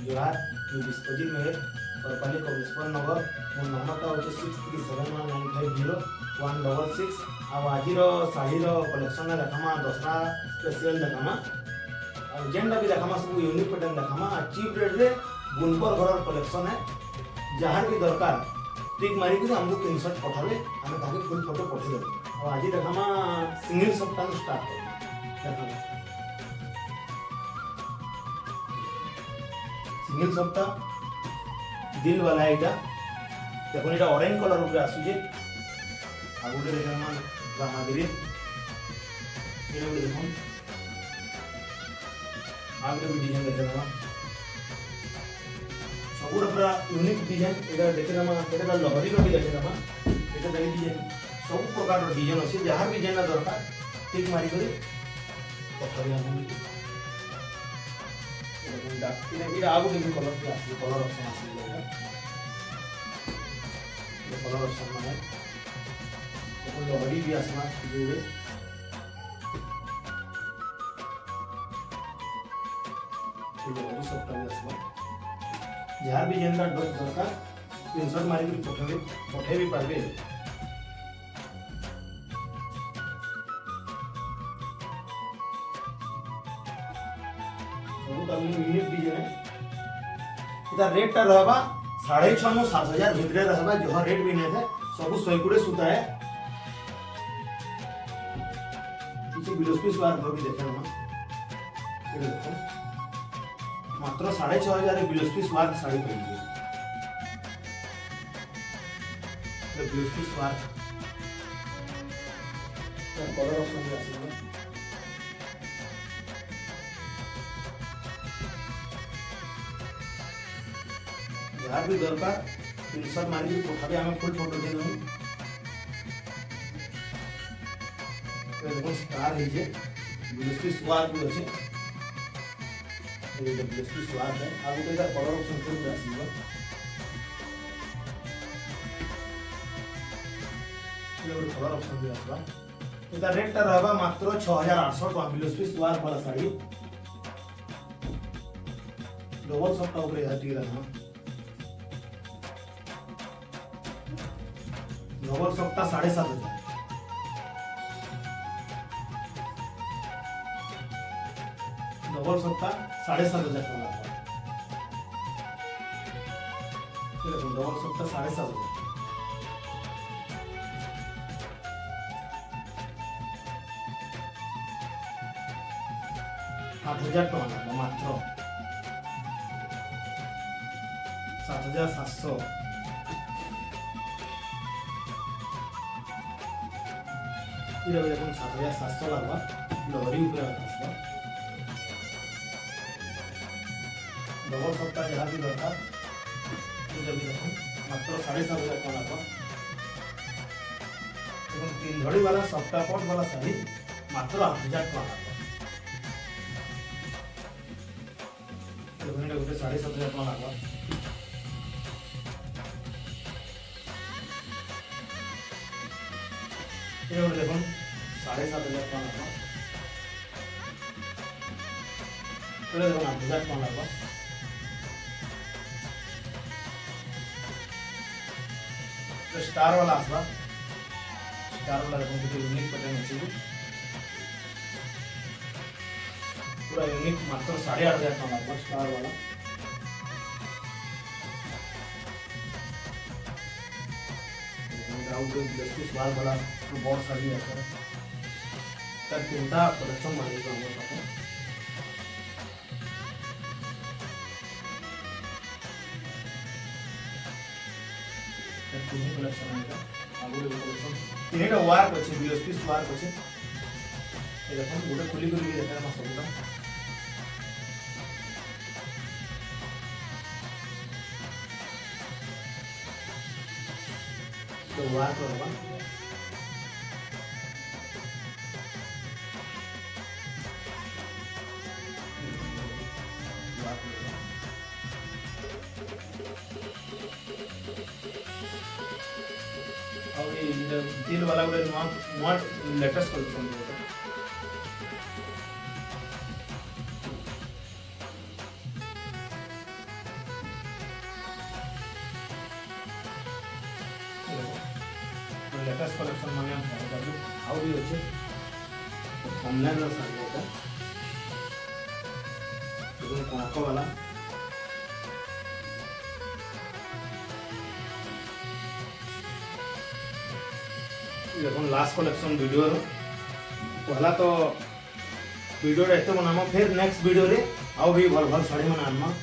जोहार मैं विश्वजीत मेहर परपाली कमलेश्वर नगर मोर नंबर टा होचे 6371950166 आ आजिर शाढ़ीर कलेक्शन देखामा दसरा स्पेशल देखामा जेनटा भी देखामा सब यूनिक पैटर्न देखामा चीप रेट रे बुनकर घर कलेक्शन है जहाँ भी दरकार टिक मारिक आमको स्क्रीनशॉट पठावे आम ताकि फुल फोटो पठेदेबू और आज देखामा सिंगल सप्ताह स्टार्ट देखामा सिंगल सप्ताह दिल वाला एटा देखो एटा ऑरेंज कलर ऊपर आसुजे आ गोटे देखामा रामागिरी एटा गोटे देखो आ गोटे भी डिजाइन देखामा सबुरा पूरा यूनिक डिजाइन एटा देखामा एटा लहरी रो भी देखामा एटा देखि डिजाइन सब प्रकार डिजाइन अच्छे जहाँ भी जेना दरकार टिक मारी करी पठाबे हम एटा आगो भी कलर भी आसी कलर ऑप्शन आसी ये कलर ऑप्शन माने तो लहरी भी आसमा जोड़े लहरी सबटा भी आसमा जहाँ भी जेना दरकार स्क्रीनशॉट मारी करी पठाबे भी पारबे यूनिक डिजाइन है रेट टा रहबा 6,500 7,000 भितरे रहबा जो रेट भी नहीं थे सब 120 सूता है किसी ब्लाउज पीस वार भी देखे ना ये देखो मात्र 6,500 ब्लाउज पीस वार साड़ी पहनी है ब्लाउज पीस वार कलर ऑप्शन भी आसी जहाँ भी दरकार स्क्रीनशॉट मारी पठाबे आम फुल फोटो दे देबू देखो स्टार है जे ब्लाउज पीस वार भी अछि ये ब्लाउज पीस वार है आ गोटे का कलर ऑप्शन पूरा आसीबो ये गोटे कलर ऑप्शन भी आसबा एटा रेट टा रहबा मात्र 6,800 टका ब्लाउज पीस वार वाला साड़ी डबल सप्ताह ऊपर हटी रहना डबल सप्ताह 7,500 डबल सप्ताह 7,500 टका देखो डबल सप्ताह 7,500 8,000 टका मात्र 7,700 ये देखो 7,700 लगवा लहरी ऊपर आसबा डबल सप्ताह जहाँ भी दरकार ये भी देखो मात्र 7,500 टका लगवा एवं 3 धड़ी वाला सप्ताह पट वाला साड़ी मात्र 8,000 टका लगवा देखो गोटे 7,500 टका लगवा ये देखो 7,500 टका लगवा देखो 8,000 टका लगवा स्टार वाला आसबा स्टार वाला देखो यूनिक पैटर्न अच्छे पूरा यूनिक मात्र 8,500 टका लगवा स्टार वाला स्वाद वाला बहुत सारी आता है चिंता कलेक्शन मानी को हम पाते तीन कलेक्शन आएगा आगो कलेक्शन तीनटा वार अछि ब्लाउज पीस वार अछि ए देखो गोटे खुली खुली देखा हम सबटा तो वार करबा और ये दिल वाला गोटे नॉट लेटेस्ट कलेक्शन गोटे लेटेस्ट कलेक्शन माने आउ भी अच्छे थंबनेल रो साड़ी एटा एकदम कोको वाला देखो लास्ट कलेक्शन वीडियो रो पहला तो वीडियो एते बनामो फिर नेक्स्ट वीडियो रे आउ भी भल भल साड़ी मन आनमा